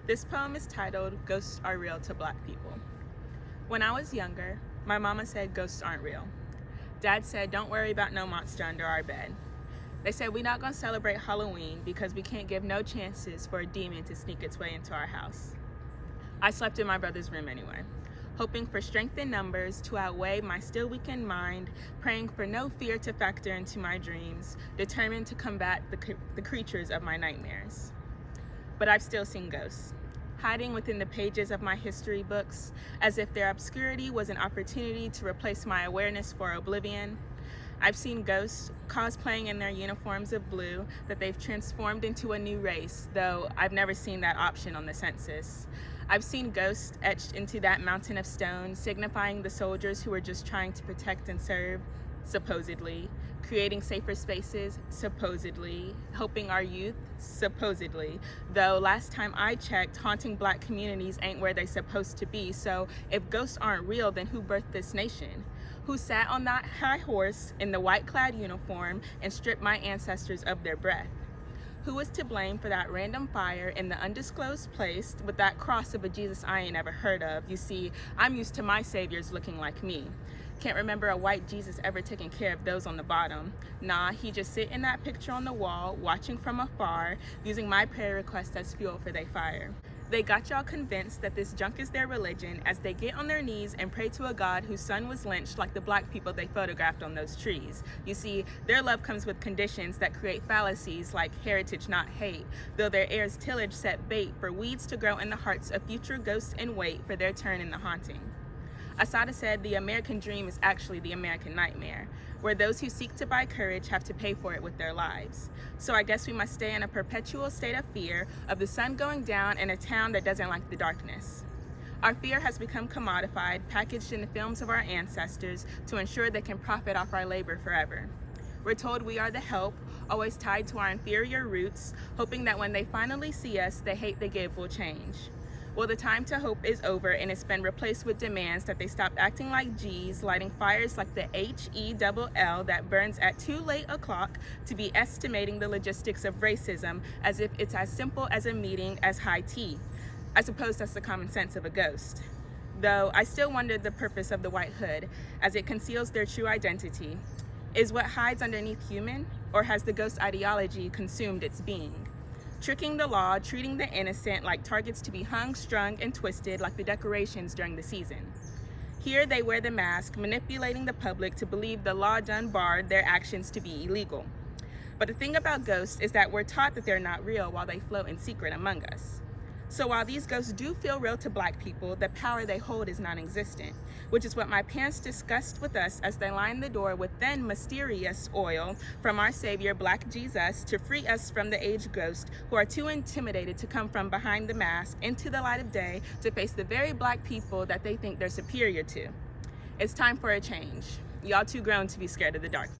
This poem is titled, Ghosts Are Real to Black People. When I was younger, my mama said ghosts aren't real. Dad said, don't worry about no monster under our bed. They said we're not gonna celebrate Halloween because we can't give no chances for a demon to sneak its way into our house. I slept in my brother's room anyway, hoping for strength in numbers to outweigh my still weakened mind, praying for no fear to factor into my dreams, determined to combat the creatures of my nightmares. But I've still seen ghosts, hiding within the pages of my history books, as if their obscurity was an opportunity to replace my awareness for oblivion. I've seen ghosts cosplaying in their uniforms of blue that they've transformed into a new race, though I've never seen that option on the census. I've seen ghosts etched into that mountain of stone, signifying the soldiers who were just trying to protect and serve, supposedly, creating safer spaces, supposedly, helping our youth, supposedly, though last time I checked, haunting Black communities ain't where they're supposed to be. So if ghosts aren't real, then who birthed this nation? Who sat on that high horse in the white-clad uniform and stripped my ancestors of their breath? Who was to blame for that random fire in the undisclosed place with that cross of a Jesus I ain't ever heard of? You see, I'm used to my saviors looking like me. Can't remember a white Jesus ever taking care of those on the bottom. Nah, he just sit in that picture on the wall, watching from afar, using my prayer request as fuel for their fire. They got y'all convinced that this junk is their religion as they get on their knees and pray to a God whose son was lynched like the Black people they photographed on those trees. You see, their love comes with conditions that create fallacies like heritage, not hate, though their heirs' tillage set bait for weeds to grow in the hearts of future ghosts and wait for their turn in the haunting. Asada said the American dream is actually the American nightmare, where those who seek to buy courage have to pay for it with their lives. So I guess we must stay in a perpetual state of fear of the sun going down in a town that doesn't like the darkness. Our fear has become commodified, packaged in the films of our ancestors to ensure they can profit off our labor forever. We're told we are the help, always tied to our inferior roots, hoping that when they finally see us, the hate they give will change. Well, the time to hope is over and it's been replaced with demands that they stop acting like G's, lighting fires like the HELL that burns at too late o'clock to be estimating the logistics of racism as if it's as simple as a meeting as high tea. I suppose that's the common sense of a ghost. Though I still wonder the purpose of the white hood as it conceals their true identity. Is what hides underneath human, or has the ghost ideology consumed its being? Tricking the law, treating the innocent like targets to be hung, strung, and twisted like the decorations during the season. Here they wear the mask, manipulating the public to believe the law done barred their actions to be illegal. But the thing about ghosts is that we're taught that they're not real while they float in secret among us. So while these ghosts do feel real to Black people, the power they hold is non-existent, which is what my parents discussed with us as they lined the door with then mysterious oil from our Savior, Black Jesus, to free us from the aged ghosts who are too intimidated to come from behind the mask into the light of day to face the very Black people that they think they're superior to. It's time for a change. Y'all too grown to be scared of the dark.